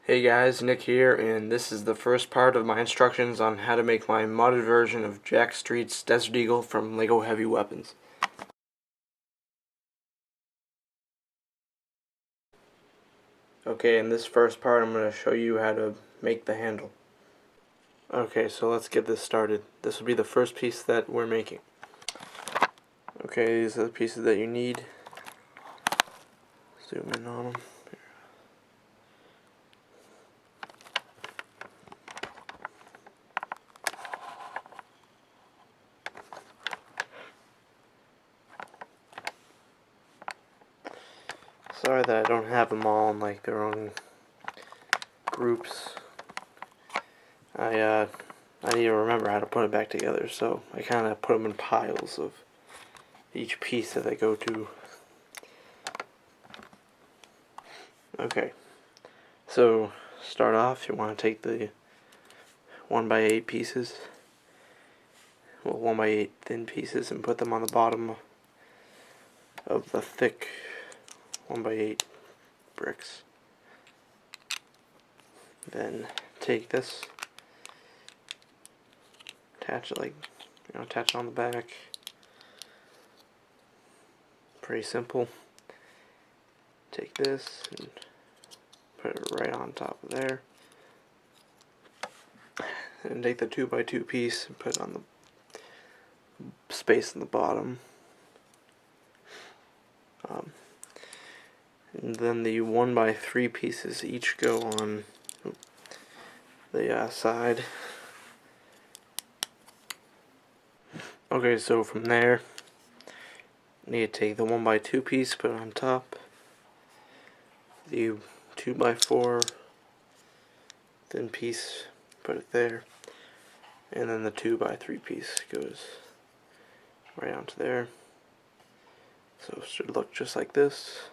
Hey guys, Nick here, and this is the first part of my instructions on how to make my modded version of Jack Streat's Desert Eagle from LEGO Heavy Weapons. Okay, in this first part I'm going to show you how to make the handle. Okay, so let's get this started. This will be the first piece that we're making. Okay, these are the pieces that you need. Zoom in on them. Sorry that I don't have them all in like their own groups. I need to remember how to put it back together, so I kind of put them in piles of each piece that they go to. Okay, so start off, you want to take the 1x8 pieces, well 1x8 thin pieces, and put them on the bottom of the thick 1x8 bricks. Then take this, attach it attach it on the back. Pretty simple. Take this and put it right on top of there. And take the 2x2 piece and put it on the space in the bottom. And then the 1x3 pieces each go on the side. Okay, so from there, you need to take the 1x2 piece, put it on top. The 2x4 thin piece, put it there. And then the 2x3 piece goes right onto there. So it should look just like this.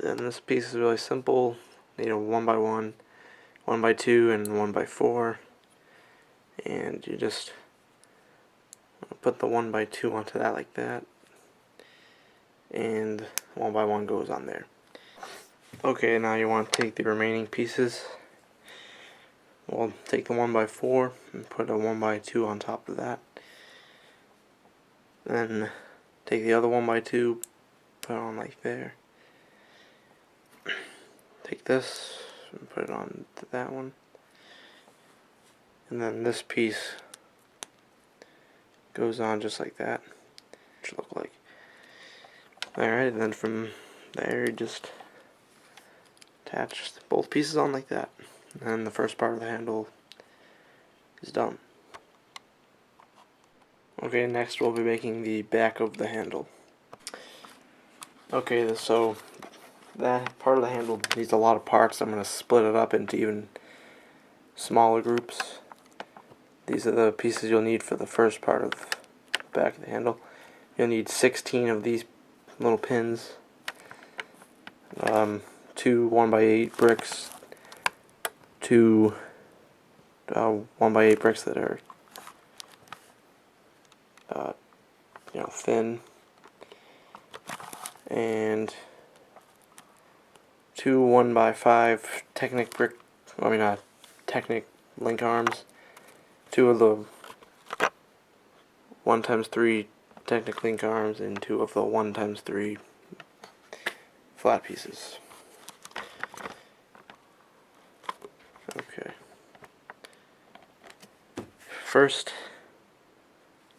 Then this piece is really simple. You need a 1x1, 1x2, and 1x4. And you just put the 1x2 onto that like that. And 1x1 goes on there. Okay, now you want to take the remaining pieces. Well, take the 1x4 and put a 1x2 on top of that. Then take the other 1x2, put it on like there. Take this and put it on to that one. And then this piece goes on just like that. Should look like. Alright, and then from there you just attach both pieces on like that. And the first part of the handle is done. Okay, next we'll be making the back of the handle. Okay, so that part of the handle needs a lot of parts. I'm going to split it up into even smaller groups. These are the pieces you'll need for the first part of the back of the handle. You'll need 16 of these little pins, 2 1x8 bricks, 2 1x8 bricks that are thin, and 2 1x5 Technic link arms, 2 of the 1x3 Technic link arms, and 2 of the 1x3 flat pieces. Okay. First,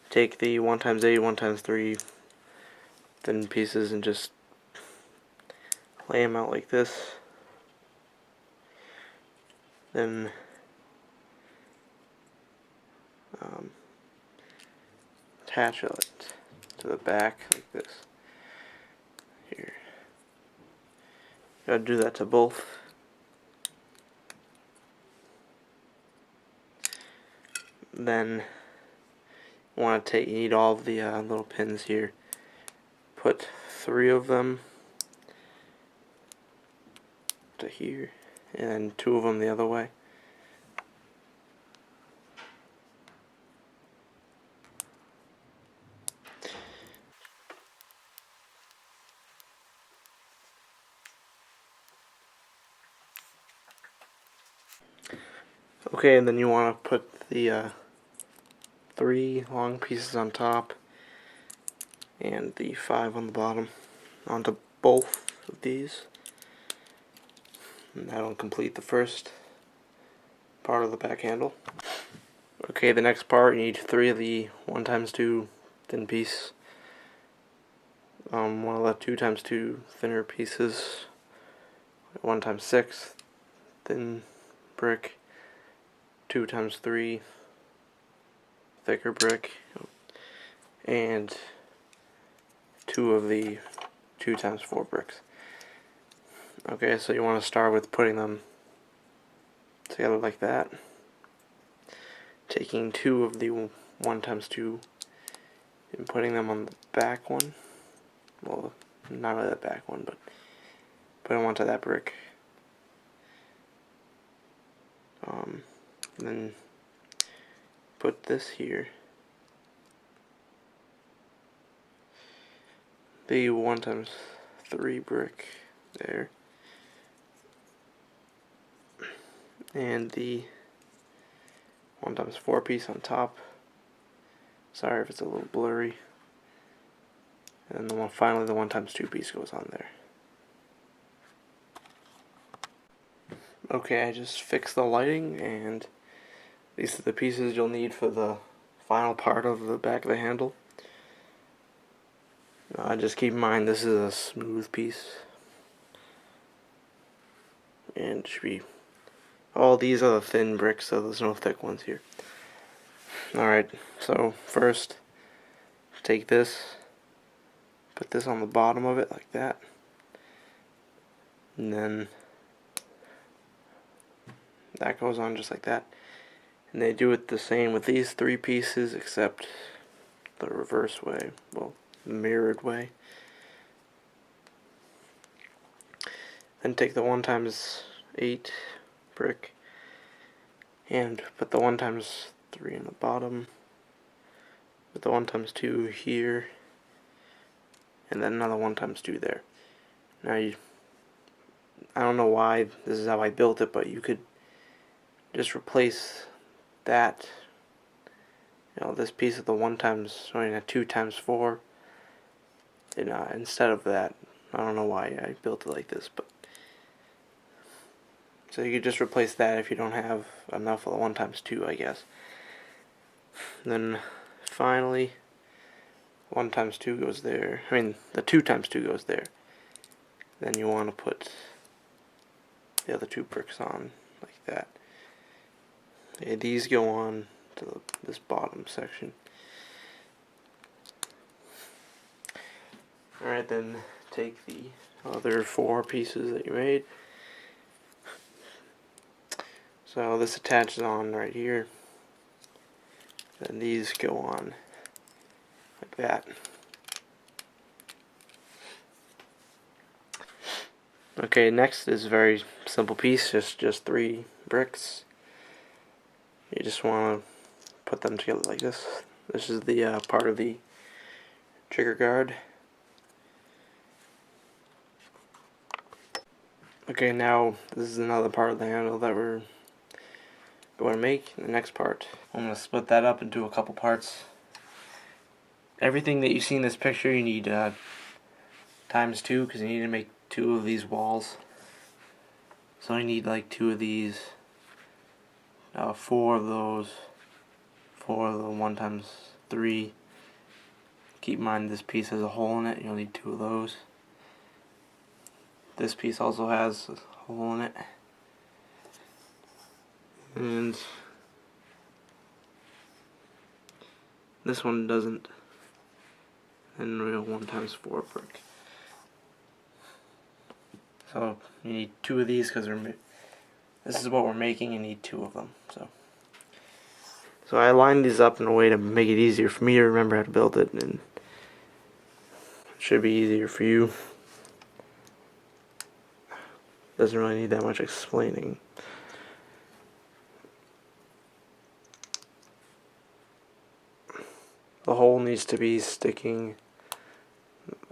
take the 1x8, 1x3 thin pieces and just lay them out like this. Then attach it to the back like this. Here. Gotta do that to both. Then you need all of the little pins here. Put 3 of them to here, and 2 of them the other way. Okay, and then you want to put the 3 long pieces on top and the 5 on the bottom onto both of these. And that'll complete the first part of the back handle. Okay, the next part, you need 3 of the 1x2 thin piece. One of the 2x2 thinner pieces, 1x6 thin brick, 2x3 thicker brick, and 2 of the 2x4 bricks. Okay, so you want to start with putting them together like that. Taking 2 of the 1x2 and putting them on the back one. Well, not really the back one, but put them onto that brick. Then put this here. The 1x3 brick there. And the 1x4 piece on top. Sorry if it's a little blurry. And then finally the 1x2 piece goes on there. Okay, I just fixed the lighting, and these are the pieces you'll need for the final part of the back of the handle. Just keep in mind this is a smooth piece. And it should be... all these are the thin bricks, so there's no thick ones here. Alright, so first, take this, put this on the bottom of it like that, and then that goes on just like that. And they do it the same with these 3 pieces, except the reverse way, well, the mirrored way. Then take the 1x8 brick and put the 1x3 in the bottom, put the 1x2 here, and then another 1x2 there. Now I don't know why this is how I built it, but you could just replace that, this piece of the 2x4, and instead of that. I don't know why I built it like this, but so you could just replace that if you don't have enough of the 1x2, I guess. Then finally, 1x2 goes there. I mean, the 2x2 goes there. Then you want to put the other 2 bricks on like that. Okay, these go on to this bottom section. Alright, then take the other 4 pieces that you made. So this attaches on right here. Then these go on like that. Okay, next is a very simple piece, just 3 bricks. You just want to put them together like this. This is the part of the trigger guard. Okay, now this is another part of the handle that we're going to make. The next part, I'm going to split that up into a couple parts. Everything that you see in this picture you need times 2, because you need to make 2 of these walls. So you need like 2 of these, 4 of those, 4 of the 1x3. Keep in mind this piece has a hole in it, you'll need 2 of those. This piece also has a hole in it. And this one doesn't. And real 1x4 brick. So you need 2 of these because this is what we're making. You need 2 of them. So I lined these up in a way to make it easier for me to remember how to build it, and it should be easier for you. Doesn't really need that much explaining. The hole needs to be sticking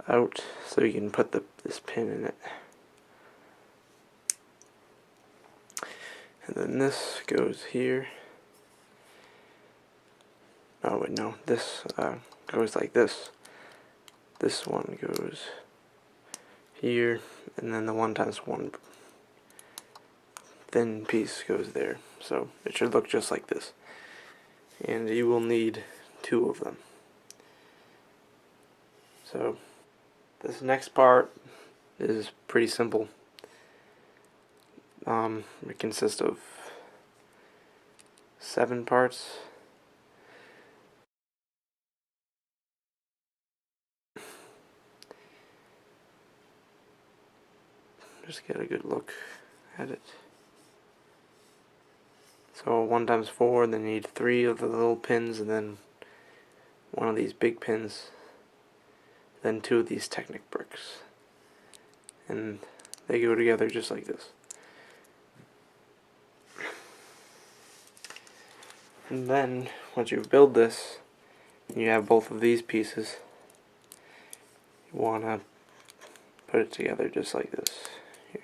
out so you can put this pin in it. And then this goes here. Oh wait, no, this goes like this. This one goes here, and then the 1x1 thin piece goes there. So it should look just like this. And you will need 2 of them. So this next part is pretty simple. It consists of 7 parts. Just get a good look at it. So 1x4, then you need 3 of the little pins, and then 1 of these big pins, then 2 of these Technic bricks. And they go together just like this. And then, once you build this, you have both of these pieces, you want to put it together just like this. Here.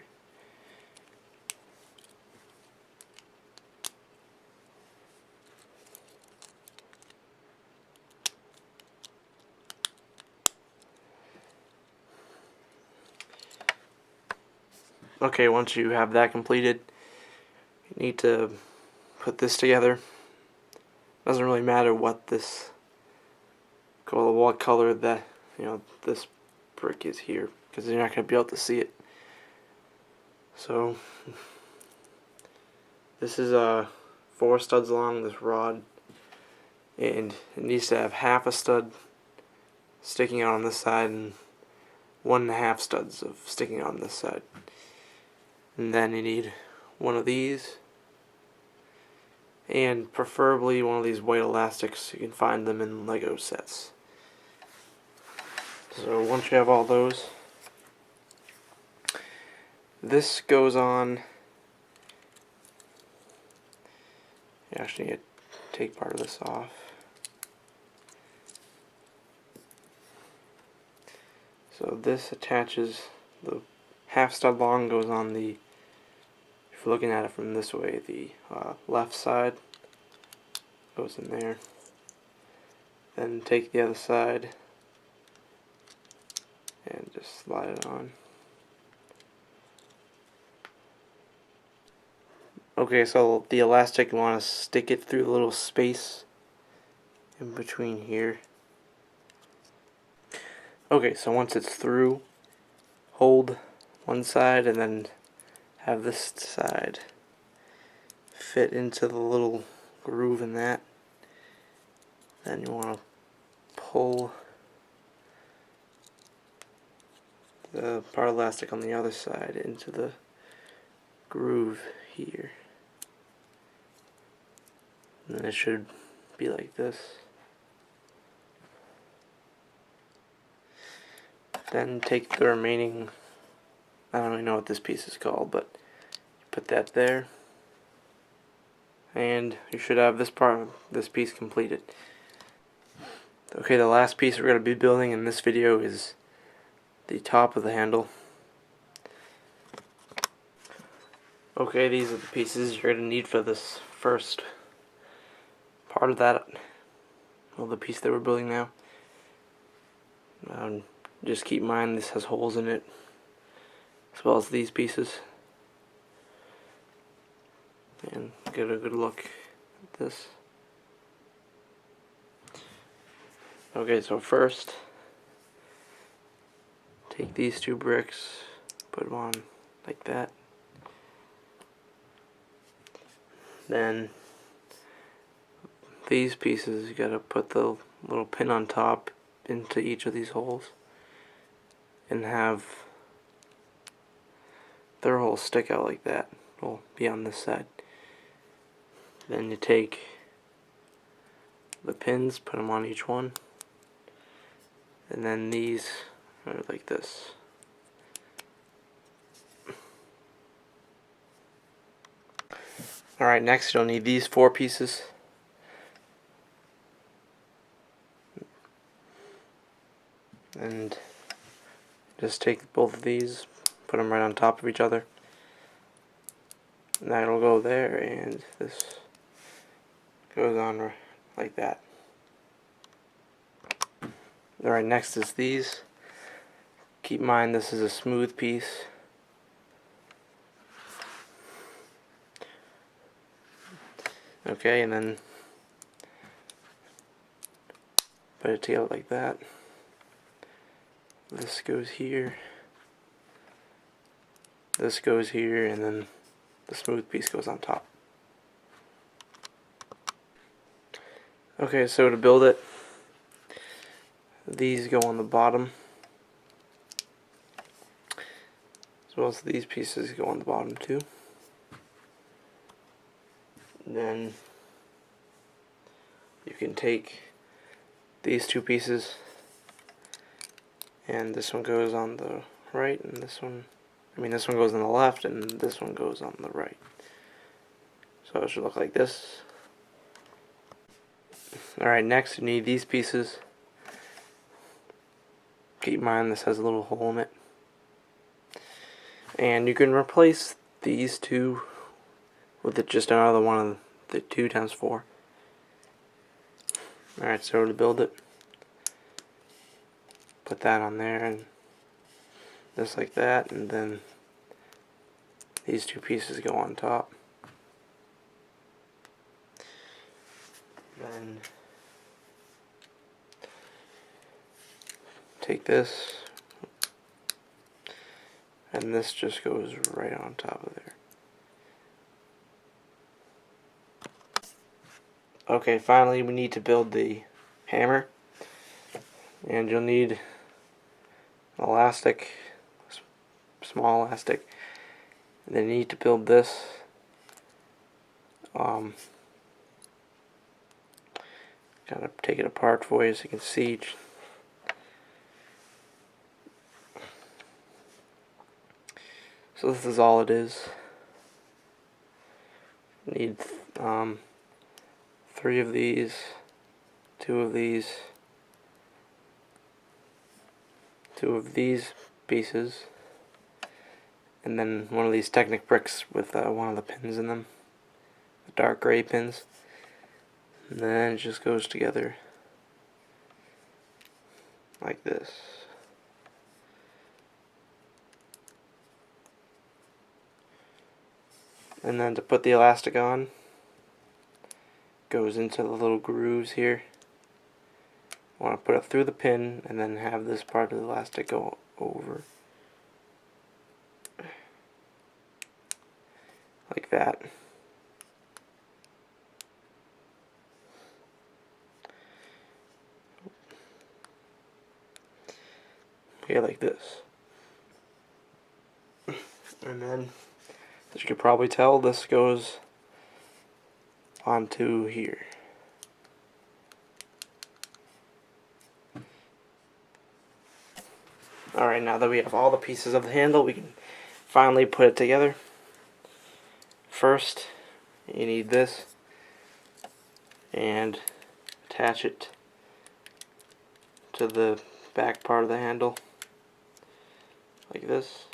Okay, once you have that completed, you need to put this together. Doesn't really matter what color that this brick is here, because you're not going to be able to see it. So this is 4 studs along this rod, and it needs to have half a stud sticking out on this side and 1.5 studs of sticking out on this side. And then you need 1 of these, and preferably 1 of these white elastics. You can find them in Lego sets. So once you have all those, this goes on. You actually need to take part of this off. So this attaches, the half stud long goes on the, if you're looking at it from this way, the left side goes in there. Then take the other side and just slide it on. Okay, so the elastic, you want to stick it through the little space in between here. Okay, so once it's through, hold one side and then have this side fit into the little groove in that. Then you want to pull the part elastic on the other side into the groove here. And then it should be like this. Then take the remaining, I don't really know what this piece is called, but put that there. And you should have this piece completed. Okay, the last piece we're going to be building in this video is the top of the handle. Okay, these are the pieces you're going to need for this first part of that, well, the piece that we're building now. Just keep in mind this has holes in it, as well as these pieces. And get a good look at this. Okay, so first, take these 2 bricks, put them on like that. Then these pieces, you gotta put the little pin on top into each of these holes and have their holes stick out like that. Will be on this side. Then you take the pins, put them on each one, and then these are like this. Alright, next you'll need these 4 pieces. And just take both of these, put them right on top of each other. And And that'll go there, and this goes on like that. Alright, next is these. Keep in mind this is a smooth piece. Okay, and then put it together like that. This goes here. This goes here, and then the smooth piece goes on top. Okay, so to build it, these go on the bottom, as well as these pieces go on the bottom too. Then you can take these two pieces, and this one goes on the right, and this one goes on the left, and this one goes on the right. So it should look like this. Alright, next you need these pieces. Keep in mind this has a little hole in it. And you can replace these two with just another one of the 2x4. Alright, so to build it, put that on there, and just like that, and then these two pieces go on top. Then take this, and this just goes right on top of there. Okay, finally we need to build the hammer, and you'll need an elastic, small elastic, and then you need to build this. Kind of take it apart for you so you can see. So this is all it is. Need 3 of these, 2 of these, 2 of these pieces, and then one of these Technic bricks with one of the pins in them, the dark gray pins. And then it just goes together like this. And then to put the elastic on, goes into the little grooves here. I want to put it through the pin and then have this part of the elastic go over. Like that. Okay, like this. And then, as you can probably tell, this goes onto here. Alright, now that we have all the pieces of the handle, we can finally put it together. First, you need this, and attach it to the back part of the handle, like this.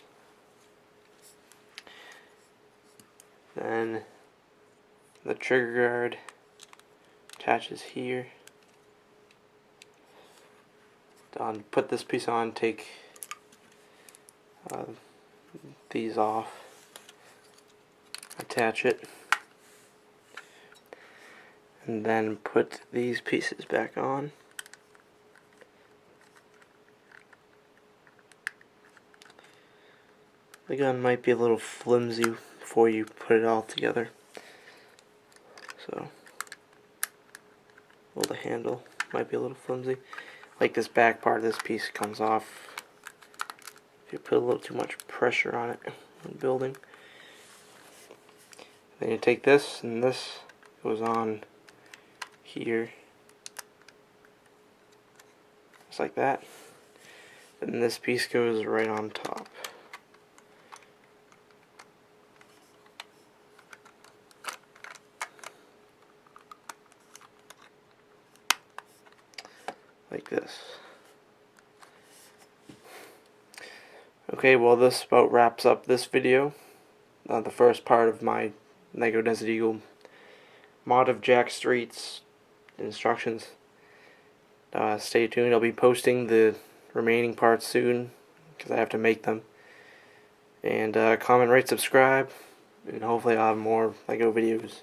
Then the trigger guard attaches here. Put this piece on, take these off, attach it, and then put these pieces back on. The gun might be a little flimsy before you put it all together, so the handle might be a little flimsy. Like this back part of this piece comes off if you put a little too much pressure on it when building. Then you take this, and this goes on here, just like that. And this piece goes right on top. Like this. Okay, well, this about wraps up this video, the first part of my Lego Desert Eagle mod of Jack Streat's instructions. Stay tuned. I'll be posting the remaining parts soon because I have to make them. And comment, rate, subscribe, and hopefully I'll have more Lego videos.